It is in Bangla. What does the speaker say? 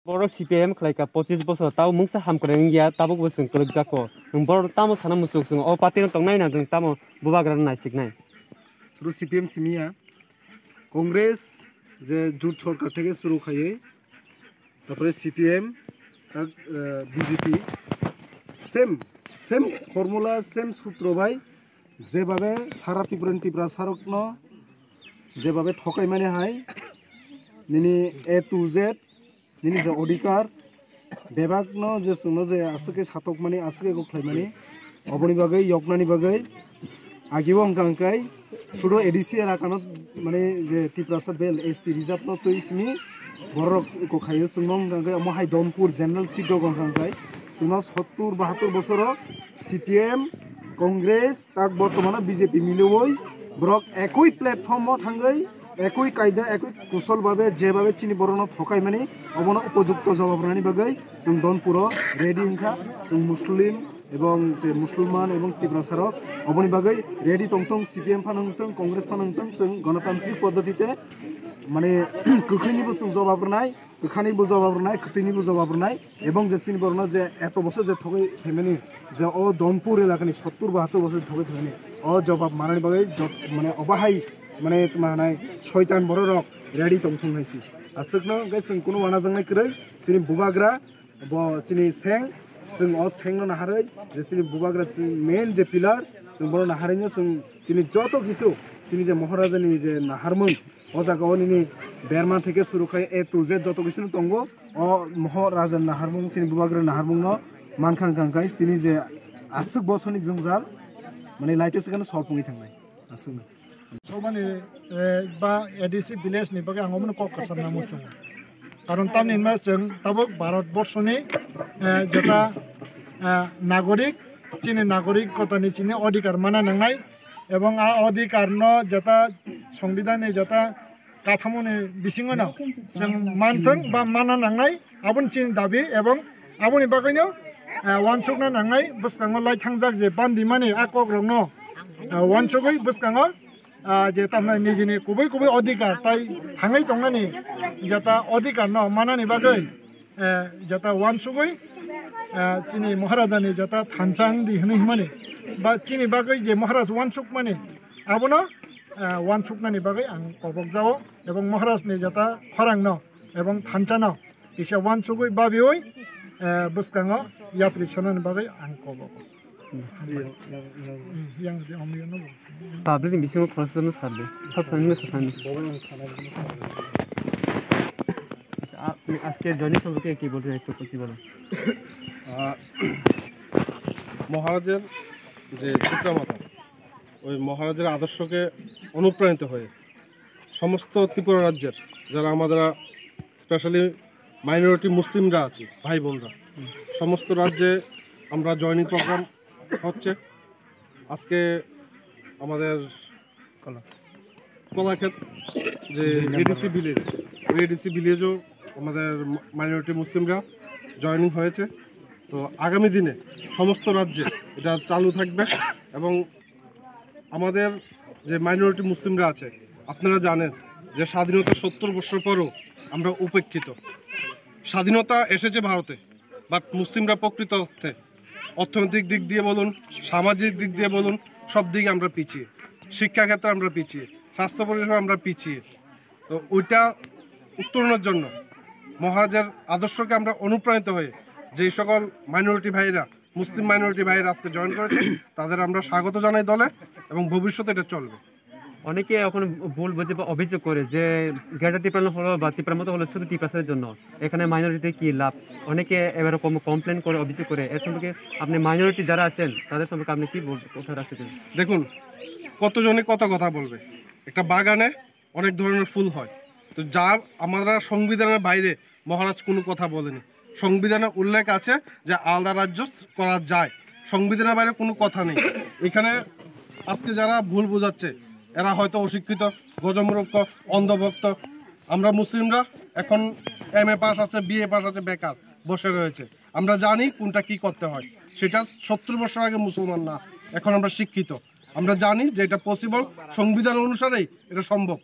Borok CPM khlaika 25 bosor tau mungsa hamkreng ya tabuk bosung kelek jako borok tamo sana musuk sung o patin tongnai na jung tamo bubagran naisik nai শুরু সিপিএম সিমিয়া কংগ্রেস যে জোট সরকার থেকে শুরু খাইয়ে তারপরে সিপিএম তাক BJP same same formula same সূত্র ভাই যেভাবে সারা ত্রিপুরা সারকন যেভাবে ঠকাই মানে high Nini A to Z নিনি যে অধিকার বেবাগন যে সুনো যে আসকে সাতক মানে আসকে গখলাই মানে অবনি বাগৈ যকনানি বাগৈ আগেও অঙ্কাঙ্কাই শুধু এডিসি এলাকানত মানে যে ত্রিপুরা বেল এসটি রিজার্ভ ন তৈসমি বড় কো খাইও সুনং গাঙ্গাই মহাই দমপুর জেনারেল সিট গঙ্কাঙ্কাই সুনো 70-72 বছর সিপিএম কংগ্রেস তাক বর্তমানে বিজেপি মিলবই ব্রক একই প্ল্যাটফর্ম থাঙ্গাই একই কায়দা একই কুশলভাবে যেভাবে চিনি বরণ ঠকাই মানে অবন উপযুক্ত জবাব রানি বাগৈ जों দনপুর রেডি ইনখা जों মুসলিম এবং যে মুসলমান এবং ত্রিপুরা সারক অবনি বাগৈ রেডি টংটং সিপিএম ফানংটং কংগ্রেস ফানংটং जों গণতান্ত্রিক পদ্ধতিতে মানে কখনিবো जों জবাব নাই কখানিবো জবাব নাই কতিনিবো জবাব নাই এবং যে চিনি বরণ যে এত বছর যে ঠকাই ফেমেনি যে ও দনপুর এলাকানি 70-72 বছর ঠকাই ফেমেনি ও জবাব মানানি বাগৈ মানে অবাহাই মানে তোমার শয়তান বড় রক রেডি টংটং হয়েছি আসুকনো जों কোনো ওয়ানা জাংনাই কरै চিনি বুবাগ্রা চিনি সেং जों अ सेंनो नाहारै जे सिनि बुबाग्रा मेन जे पिलार जों बर नाहारैनो जों सिनि जत किसु सिनि जे महाराजानि जे नाहारमोन अ जागावनि बेरमान থেকে শুরু খাই A to Z जत किसु तंगो अ महाराजा नाहारमोन सिनि बुबाग्रा नाहारमोन मानखां खांखाय सिनि जे आसुक बसनि जोंजाल माने लाइटेस गान सलपुङै थांनाय आसुक सबानि बा एडिसि विलेज नि बागै आंगमन ककसन नामुसुं কারণ তামনিমা जों তাবো ভারতবর্ষनि যেটা নাগরিক চিনি নাগরিকতাनि চিনি অধিকার মানা নাंनाय এবং আ অধিকারন যেটা সংবিধানে যেটা কাঠামোনি বিসিङन जों मानथों बा माना नांनाय आबुन चिनि दाबि এবং आबुनि बागैनो वानसुकना नांनाय बसकाङो लाई थांजाक जे बान्दिमानि आकग्रंन वानसुकै बसकाङो जे तामनाय निजिनि गुबै अधिकार ताई थाङै दंनानि जेता अधिकार न मानानि बागै जेता वानसुगै चिनि महाराजानि जेता थानसां दिहनै माने बा चिनि बागै जे महाराज वानसुक माने आबनो वानसुकनानि बागै आं कबक जाओ এবং महाराजनि जेता खरां न এবং थानसा न इसा वानसुगै बाबियै बसकाङो यात्रि सननि बागै आं कबक yang যে আমি ন পাবলিক বিসিং খরচনো সারবে সব সামনে সামনে আপনি আজকে জনি সম্পর্কে কি বলতে একটু কিছু বলুন মহারাজের যে চিত্রমাতা ওই মহারাজের আদর্শকে অনুপ্রাণিত হয়ে সমস্ত ত্রিপুরা রাজ্যের যারা আমাদের স্পেশালি মাইনরিটি মুসলিমরা আছে ভাই বোনরা সমস্ত রাজ্যে আমরা জয়নিং প্রোগ্রাম হচ্ছে আজকে আমাদের কলাক্ষেত যে এডিসি ভিলেজ ওই এডিসি ভিলেজও আমাদের মাইনরিটি মুসলিমরা জয়েনিং হয়েছে তো আগামী দিনে সমস্ত রাজ্যে এটা চালু থাকবে এবং আমাদের যে মাইনরিটি মুসলিমরা আছে আপনারা জানেন যে স্বাধীনতা 70 বছর পরও আমরা উপেক্ষিত স্বাধীনতা এসেছে ভারতে বাট মুসলিমরা প্রকৃত অর্থে অর্থনৈতিক দিক দিয়ে বলুন সামাজিক দিক দিয়ে বলুন সব দিকে আমরা পিছিয়ে শিক্ষাক্ষেত্রে আমরা পিছিয়ে স্বাস্থ্য পরিষেবা আমরা পিছিয়ে তো ওইটা উত্তরণের জন্য মহারাজের আদর্শকে আমরা অনুপ্রাণিত হয়ে যেই সকল মাইনরিটি ভাইরা মুসলিম মাইনরিটি ভাইরা আজকে জয়েন করেছে তাদের আমরা স্বাগত জানাই দলে এবং ভবিষ্যতে এটা চলবে অনেকে এখন ভুল বুঝে বা অভিযোগ করে যে গ্রেটার ত্রিপুরা হলো বা ত্রিপুরার মতো হলো শুধু ত্রিপুরার জন্য এখানে মাইনরিটি কি লাভ অনেকে এরকম কমপ্লেন করে অভিযোগ করে এর সম্পর্কে আপনি মাইনরিটি যারা আছেন তাদের সম্পর্কে আপনি কি কথা রাখতেছেন দেখুন কতজনে কত কথা বলবে একটা বাগানে অনেক ধরনের ফুল হয় তো যা আমরা সংবিধানের বাইরে মহারাজ কোনো কথা বলেনি সংবিধানে উল্লেখ আছে যে আলাদা রাজ্য করা যায় সংবিধানের বাইরে কোনো কথা নেই এখানে আজকে যারা ভুল বোঝাচ্ছে এরা হয়তো অশিক্ষিত গজমূর্খ অন্ধভক্ত আমরা মুসলিমরা এখন MA পাস আছে BA পাস আছে বেকার বসে রয়েছে আমরা জানি কোনটা কি করতে হয় সেটা 70 বছর আগে মুসলমান না এখন আমরা শিক্ষিত আমরা জানি যে এটা পসিবল সংবিধান অনুসারেই এটা সম্ভব